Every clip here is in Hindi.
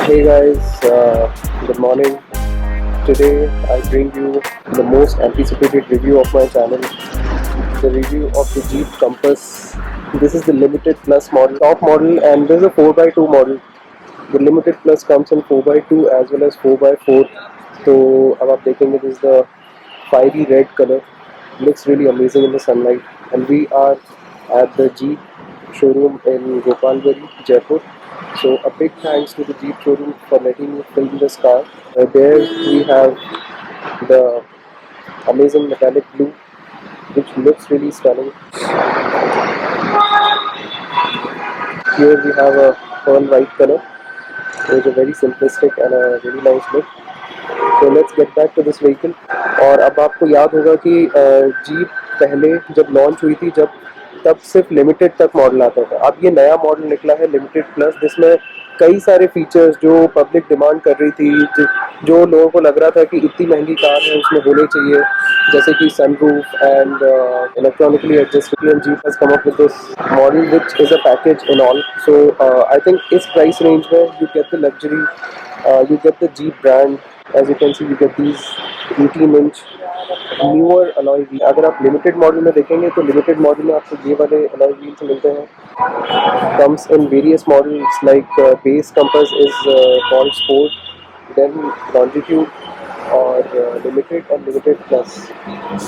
Hey guys, good morning. Today I bring you the most anticipated review of my channel, the review of the Jeep Compass. This is the Limited Plus model, top model, and this is a 4x2 model. The Limited Plus comes in 4x2 as well as 4x4. So अब आप देखेंगे this is the fiery red color. Looks really amazing in the sunlight. And we are at the Jeep showroom in Gopalgarh, Jaipur. So a big thanks to the Jeep showroom for letting me film this car. There we have the amazing metallic blue, which looks really stunning. Here we have a pearl white color, which is a very simplistic and a really nice look. So let's get back to this vehicle. और अब आपको याद होगा कि जीप पहले जब लॉन्च हुई थी तब सिर्फ लिमिटेड तक मॉडल आता था. अब ये नया मॉडल निकला है लिमिटेड प्लस, जिसमें कई सारे फीचर्स जो पब्लिक डिमांड कर रही थी, जो लोगों को लग रहा था कि इतनी महंगी कार है उसमें होने चाहिए, जैसे कि sunroof and electronically adjustable. And jeep has come up with this model which is a package in all. So I think इस प्राइस रेंज में you get the luxury, you get the Jeep brand. As you can see, you get these 18-inch newer alloy wheels. अगर आप लिमिटेड मॉडल में देखेंगे तो लिमिटेड मॉडल में आपको ये वाले alloy wheels मिलते हैं. Comes in various models like base compass is called Sport, then Longitude और Limited और Limited Plus.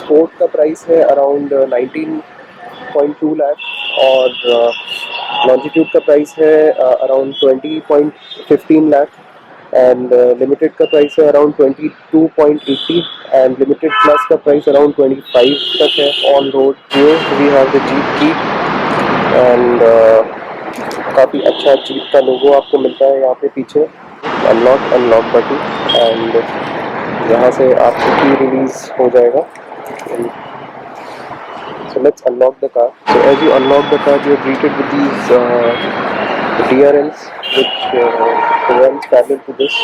Sport का प्राइस है अराउंड 19.2 लाख और Longitude का प्राइस है अराउंड 20.15 लाख and limited का प्राइस है अराउंड 22.80 and limited plus का प्राइस अराउंड 25 तक है on road. Here we have the Jeep key and काफ़ी अच्छा जीप का लोगो आपको मिलता है यहाँ पे पीछे. अनलॉक बटन एंड यहाँ से आपको की रिलीज हो जाएगा. So let's unlock the car. So as you unlock the car, you are greeted with these DRLs which runs parallel to this.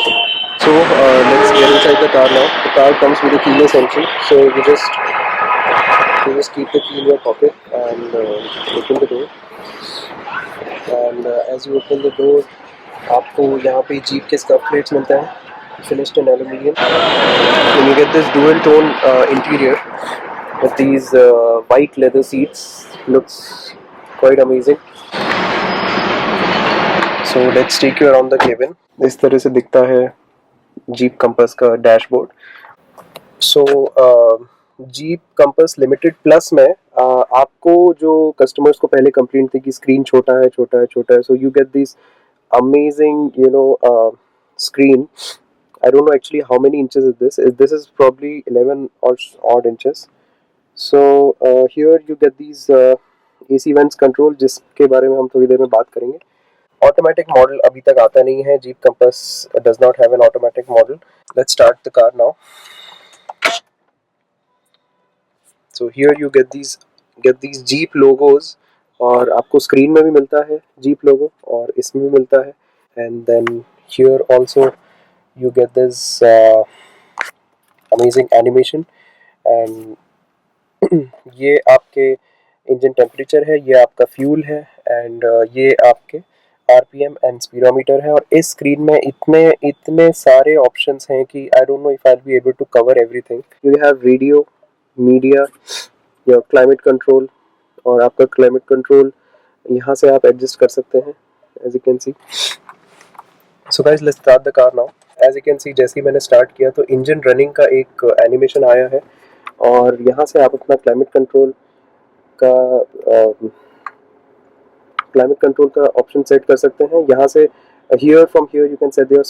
So let's get inside the car now. The car comes with a keyless entry, so you just keep the key in your pocket and open the door. And as you open the door, आपको यहाँ पे जीप के स्कर्ट प्लेट्स मिलते हैं, finished in aluminium. And you get this dual tone interior with these white leather seats. Looks quite amazing. So let's take you around the cabin. इस तरह से दिखता है जीप कंपास का डैशबोर्ड. सो जीप कंपास लिमिटेड प्लस में आपको जो कस्टमर्स को पहले कंप्लेंट थी कि स्क्रीन छोटा है, so you get this amazing screen. I don't know actually how many inches is this. This is probably 11 or odd inches. So here you get these AC vents control, जिसके बारे में हम थोड़ी देर में बात करेंगे. ऑटोमेटिक मॉडल अभी तक आता नहीं है. Jeep compass does not have an automatic model. Let's start the car now. So here you get these jeep logos, और आपको स्क्रीन में भी मिलता है जीप लोगो और इसमें भी मिलता है. And then here also you get this amazing animation. and ये आपके इंजन टेम्परेचर है, ये आपका फ्यूल है एंड ये आपके आरपीएम एंड स्पीडोमीटर है. और इस स्क्रीन में इतने सारे ऑप्शंस हैं कि I don't know if I will be able to cover everything. You have radio, media, your climate control, और आपका क्लाइमेट कंट्रोल यहाँ से आप एडजस्ट कर सकते हैं as you can see. So guys let's start the car now. As you can see, जैसे ही मैंने स्टार्ट किया तो इंजन रनिंग का एक एनिमेशन आया है और यहाँ से आप अपना क्लाइमेट कंट्रोल का ऑप्शन सेट कर सकते हैं. यहाँ से from here you can set your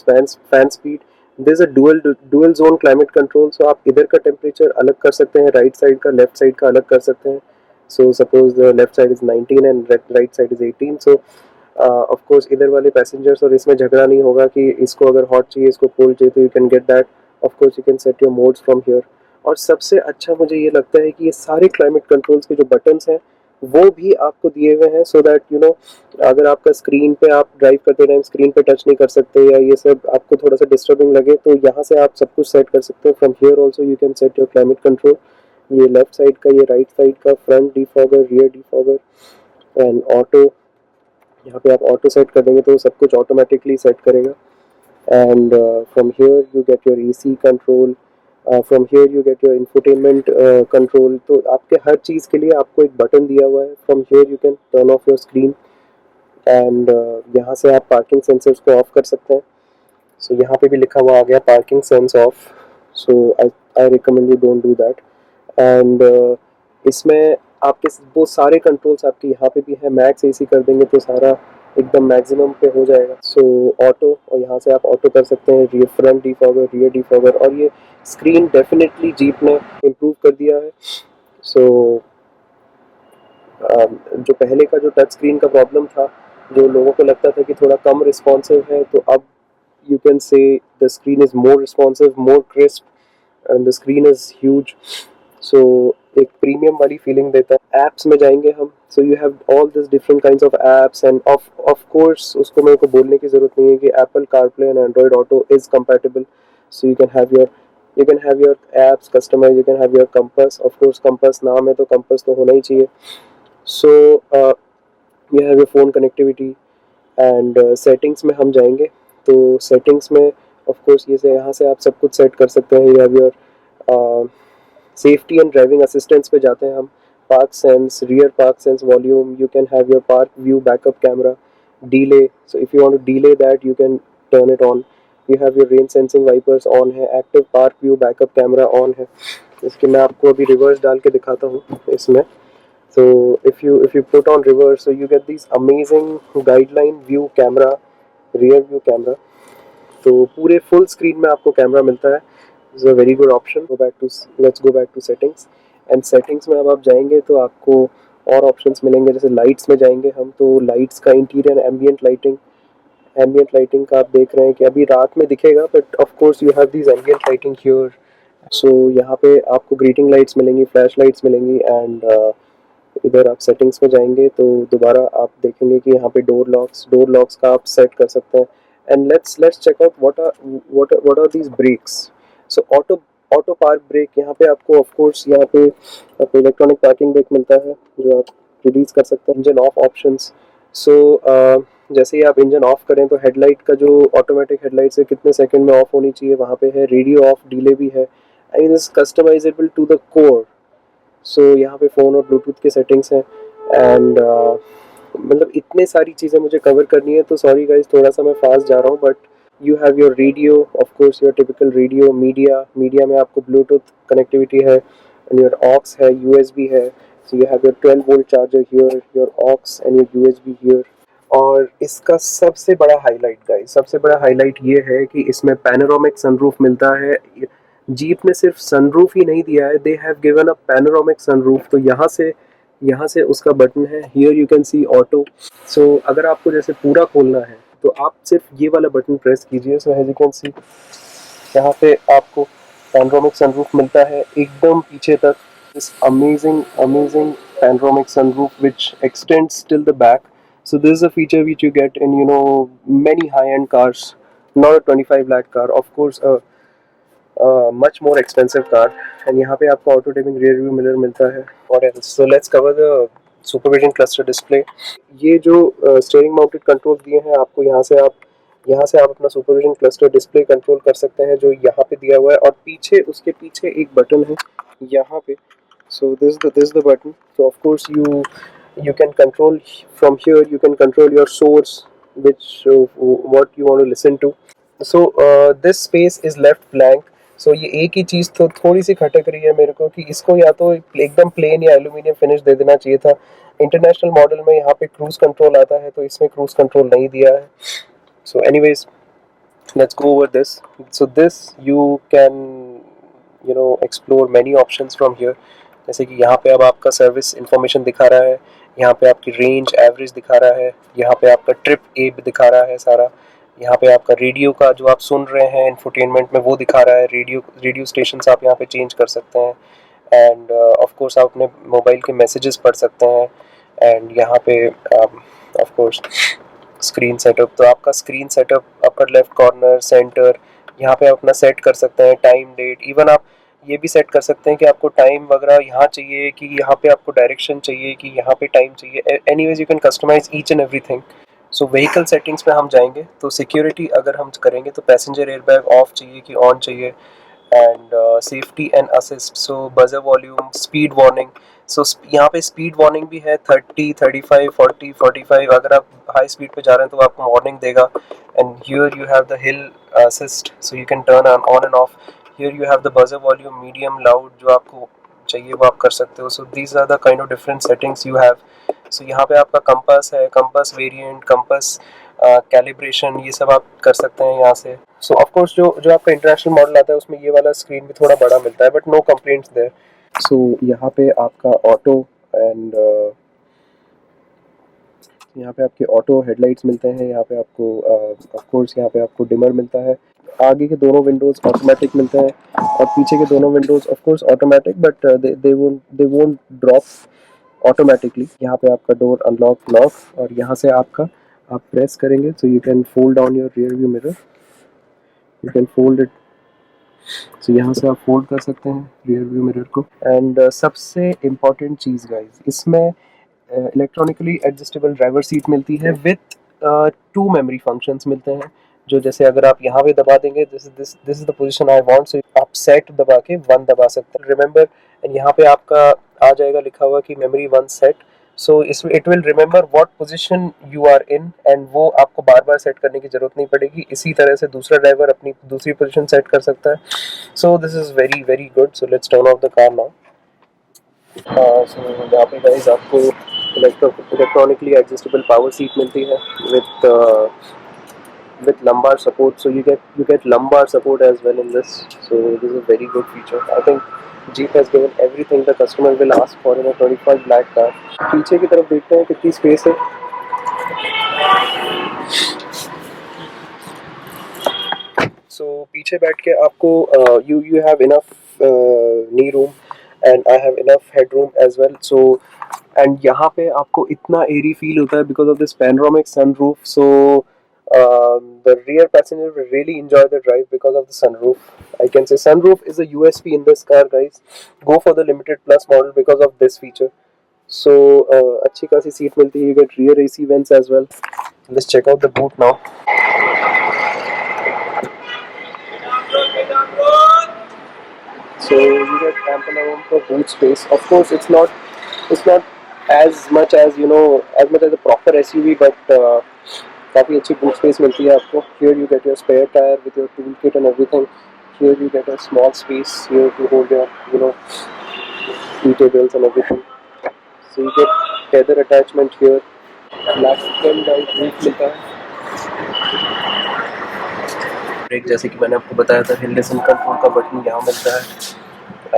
fan speed. This is a dual zone climate control. So आप इधर का टेम्परेचर अलग कर सकते हैं, राइट साइड का, लेफ्ट साइड का अलग कर सकते हैं. So suppose the left side is 19 and right side is 18. So of course इधर वाले पैसेंजर्स और इसमें झगड़ा नहीं होगा कि इसको अगर हॉट चाहिए, इसको कोल्ड चाहिए, तो you can get that. Of course you can set your modes from here. और सबसे अच्छा मुझे ये लगता है कि ये सारे क्लाइमेट कंट्रोल्स के जो बटन्स हैं वो भी आपको दिए हुए हैं, सो दैट यू नो अगर आपका स्क्रीन पे आप ड्राइव करते टाइम स्क्रीन पे टच नहीं कर सकते या ये सब आपको थोड़ा सा डिस्टर्बिंग लगे, तो यहाँ से आप सब कुछ सेट कर सकते हैं. From here also you can set your climate control. ये लेफ्ट साइड का, ये राइट साइड का, front defogger, rear defogger and auto. यहाँ पे आप ऑटो सेट कर देंगे तो सब कुछ ऑटोमेटिकली सेट करेगा. and from here you get your AC control, from here you get your infotainment control. तो आपके हर चीज़ के लिए आपको एक बटन दिया हुआ है. From here you can turn off your screen and यहाँ से आप पार्किंग सेंसर्स को ऑफ कर सकते हैं. सो यहाँ पे भी लिखा हुआ आ गया parking sense of. So I recommend you don't do that. And इसमें आपके वो सारे कंट्रोल्स आपके यहाँ पे भी है. मैक्स एसी कर देंगे तो सारा एकदम मैक्सिमम पे हो जाएगा. सो ऑटो, और यहाँ से आप ऑटो कर सकते हैं, rear front defogger, rear defogger. और ये स्क्रीन डेफिनेटली जीप ने इम्प्रूव कर दिया है. सो जो पहले का जो टच स्क्रीन का प्रॉब्लम था, जो लोगों को लगता था कि थोड़ा कम रिस्पॉन्सिव है, तो अब you can say the screen is more responsive, more crisp, and the screen is huge. So एक प्रीमियम वाली फीलिंग देता है. एप्स में जाएंगे हम. So you have all this different kinds of apps and of course उसको मेरे को बोलने की ज़रूरत नहीं है कि Apple CarPlay and Android Auto is compatible. So you can have your apps customize. You can have your compass. Of course compass नाम है तो कंपास तो होना ही चाहिए. So you have your phone connectivity. And settings में हम जाएंगे तो सेटिंग्स में ऑफ कोर्स ये से यहाँ से आप सब कुछ सेट कर सकते हैं. You have your safety and driving assistance पे जाते हैं हम. Park sense, rear park sense volume. You can have your park view backup camera, delay. So if you want to delay that you can turn it on. You have your rain sensing wipers on है. Active park view backup camera on है. इसके मैं आपको अभी रिवर्स डाल के दिखाता हूँ इसमें. So if you put on reverse, so you get these amazing guideline view camera, rear view camera. तो पूरे फुल स्क्रीन में आपको कैमरा मिलता है. Is a very good option. Let's go back to settings. And settings में अब आप जाएंगे तो आपको और ऑप्शंस मिलेंगे. जैसे लाइट्स में जाएंगे हम तो लाइट्स का interior ambient lighting. Ambient lighting का आप देख रहे हैं कि अभी रात में दिखेगा, but of course you have this ambient lighting here. So यहाँ पे आपको ग्रीटिंग लाइट्स मिलेंगी, फ्लैश लाइट्स मिलेंगी. एंड इधर आप सेटिंग्स में जाएंगे तो दोबारा आप देखेंगे कि यहाँ पे डोर लॉक्स का आप सेट कर सकते हैं. And let's check out what are these brakes. So auto park brake. यहाँ पे आपको ऑफ कोर्स यहाँ पे आपको इलेक्ट्रॉनिक पार्किंग ब्रेक मिलता है जो आप रिलीज कर सकते हैं. Engine of options. सो जैसे ही आप इंजन ऑफ करें तो हेडलाइट का जो ऑटोमेटिक हेडलाइट से कितने सेकंड में ऑफ होनी चाहिए वहाँ पे है. रेडियो ऑफ डिले भी है. And is customisable to the core. So यहाँ पे फ़ोन और ब्लूटूथ के सेटिंग्स हैं. एंड मतलब इतने सारी चीज़ें मुझे कवर करनी है, तो सॉरी गाइज थोड़ा सा मैं फास्ट जा रहा हूँ. But you have your radio, of course your typical radio. Media में आपको ब्लूटूथ कनेक्टिविटी है. एंड योर ऑक्स है, यूएसबी है. So you have your 12 volt charger here, your aux and your USB here. और इसका सबसे बड़ा हाईलाइट गाइस, सबसे बड़ा हाईलाइट ये है कि इसमें पैनोरामिक सनरूफ मिलता है. जीप ने सिर्फ सनरूफ ही नहीं दिया है, they have given a panoramic sunroof. तो यहाँ से उसका बटन है. Here you can see auto. So अगर आपको जैसे पूरा खोलना है तो आप सिर्फ ये वाला बटन प्रेस कीजिए. So as you can see यहाँ पे आपको पैनोरामिक सनरूफ मिलता है एकदम पीछे तक. This amazing panoramic sunroof which extends till the back. So this is a feature which you get in many high-end cars, not a 25 lakh car, of course a much more expensive car. And यहाँ पे आपको auto dimming rear view mirror मिलता है. What else? So let's cover the supervision cluster display. ये जो steering mounted controls दिए हैं आपको, यहाँ से आप अपना सुपरविजन क्लस्टर डिस्प्ले कंट्रोल कर सकते हैं जो यहाँ पे दिया हुआ है. और उसके पीछे एक बटन है यहाँ पे. So this the button. So of course you can control from here. You can control your source, which what you want to listen to. So this space is left blank. So ये एक ही चीज़ तो थोड़ी सी खटक रही है मेरे को कि इसको या तो एकदम प्लेन या एल्यूमिनियम फिनिश दे देना चाहिए था. इंटरनेशनल मॉडल में यहाँ पे क्रूज कंट्रोल आता है, तो इसमें क्रूज कंट्रोल नहीं दिया है. So anyways, let's go over this. So this you can explore many options from here. जैसे कि यहाँ पे अब आपका सर्विस इंफॉर्मेशन दिखा रहा है, यहाँ पे आपकी रेंज एवरेज दिखा रहा है, यहाँ पे आपका ट्रिप एब दिखा रहा है सारा. यहाँ पे आपका रेडियो का जो आप सुन रहे हैं इंफोटेनमेंट में वो दिखा रहा है. रेडियो स्टेशंस आप यहाँ पे चेंज कर सकते हैं. एंड ऑफ कोर्स आप अपने मोबाइल के मैसेजेस पढ़ सकते हैं. एंड यहाँ पे ऑफ कोर्स स्क्रीन सेटअप. तो आपका screen setup upper left corner centre, यहाँ पे आप अपना सेट कर सकते हैं. टाइम डेट, इवन आप ये भी सेट कर सकते हैं कि आपको टाइम वगैरह यहाँ चाहिए कि यहाँ पे आपको डायरेक्शन चाहिए कि यहाँ पे टाइम चाहिए. Anyways you can customize each and everything. So vehicle settings पे हम जाएंगे तो सिक्योरिटी अगर हम करेंगे तो पैसेंजर एयरबैग ऑफ चाहिए कि ऑन चाहिए, and safety and assist, so buzzer volume, speed warning. So यहाँ पे स्पीड वार्निंग भी है 30, 35, 40, 45। अगर आप हाई स्पीड पे जा रहे हैं तो आपको वार्निंग देगा। And here you have the hill assist, so you can turn on and off. Here you have the buzzer volume, medium, loud, जो आपको चाहिए वो आप कर सकते हो। So these are the kind of different settings you have. So यहाँ पे आपका कंपास है, कंपास वेरिएंट, कंपास कैलिब्रेशन, ये सब आप कर सकते हैं यहाँ से। सो ऑफ कोर्स जो जो आपका इंटरनेशनल मॉडल आता है उसमें ये वाला स्क्रीन भी थोड़ा बड़ा मिलता है, बट नो कंप्लेंट्स देयर। सो यहाँ पे आपका ऑटो एंड यहाँ पे आपके ऑटो हेडलाइट्स मिलते हैं। यहाँ पे आपको ऑफ कोर्स यहाँ पे आपको डिमर मिलता है। आगे के दोनों विंडोज़ ऑटोमेटिक मिलते हैं और पीछे के दोनों Windows of course automatic, but they won't drop automatically. यहाँ पे आपका डोर अनलॉक, लॉक, और यहाँ से आपका आप प्रेस करेंगे so you can fold down your rear view mirror, you can fold it. So यहाँ से आप फोल्ड कर सकते हैं रियर व्यू मिरर को। एंड सबसे इम्पॉर्टेंट चीज़ गाइज, इसमें इलेक्ट्रॉनिकली एडजस्टेबल ड्राइवर सीट मिलती है विथ 2 मेमोरी फंक्शंस मिलते हैं, जो जैसे अगर आप यहाँ पे दबा देंगे this is the position I want, so आप सेट दबा के 1 दबा सकते हैं, रिमेंबर। एंड यहाँ पे आपका आ जाएगा लिखा हुआ कि memory 1 set, so it will remember what position you are in, and वो आपको बार बार सेट करने की जरूरत नहीं पड़ेगी। इसी तरह से दूसरा ड्राइवर अपनी दूसरी पोजीशन सेट कर सकता है। So this is very very good. So let's turn off the car now. So यहाँ पे गाइस आपको इलेक्ट्रॉनिकली एडजस्टेबल पावर सीट मिलती है with lumbar support, so you get lumbar support as well in this, so this is a very good feature. I think Jeep has given everything the customer will ask for in a 25 lakh car. पीछे की तरफ देखते हैं कितनी स्पेस है। So पीछे बैठ के आपको you have enough knee room and I have enough headroom as well. So and यहाँ पे आपको इतना airy feel होता है because of this panoramic sunroof. So the rear passenger will really enjoy the drive because of the sunroof. I can say sunroof is a USP in this car, guys. Go for the limited plus model because of this feature. So अच्छी खासी सीट मिलती है। You get rear AC vents as well. Let's check out the boot now. So you get ample amount of boot space. Of course, it's not as much as a proper SUV, but काफ़ी अच्छी बूट स्पेस मिलती है आपको। Here you get your spare tire with your tool kit and everything. Here you get a small space here to hold your e-tables and everything. So you get tether attachment here. Black skin guide roof मिलता है। ब्रेक जैसे कि मैंने आपको बताया था, हिल डिस्टेंस कंट्रोल का बटन यहाँ मिलता है।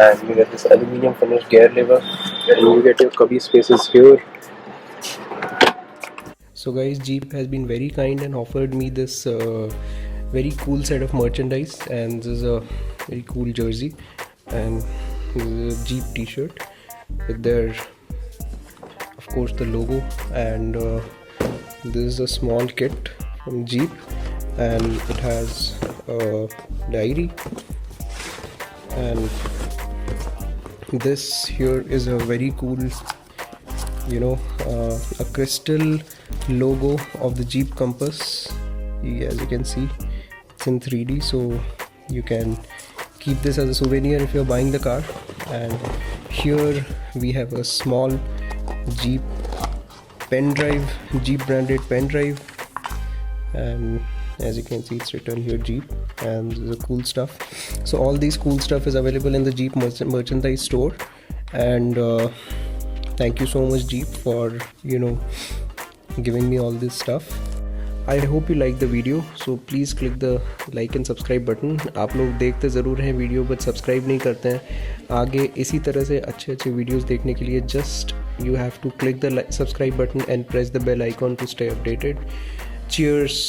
And you get this aluminium finished gear lever, and you get your cubby spaces here. So guys, Jeep has been very kind and offered me this very cool set of merchandise, and this is a very cool jersey and this is a Jeep t-shirt with their, of course, the logo, and this is a small kit from Jeep, and it has a diary, and this here is a very cool a crystal logo of the Jeep Compass. As you can see, it's in 3D, so you can keep this as a souvenir if you're buying the car. And here we have a small Jeep pen drive, Jeep branded pen drive, and as you can see, it's written here Jeep, and the cool stuff. So all these cool stuff is available in the Jeep merchandise store, and thank you so much Jeep for giving me all this stuff. I hope you like the video, so please click the like and subscribe button. आप लोग देखते ज़रूर हैं वीडियो बट सब्सक्राइब नहीं करते हैं। आगे इसी तरह से अच्छे अच्छे वीडियोस देखने के लिए just you have to click the subscribe button and press the bell icon to stay updated. Cheers.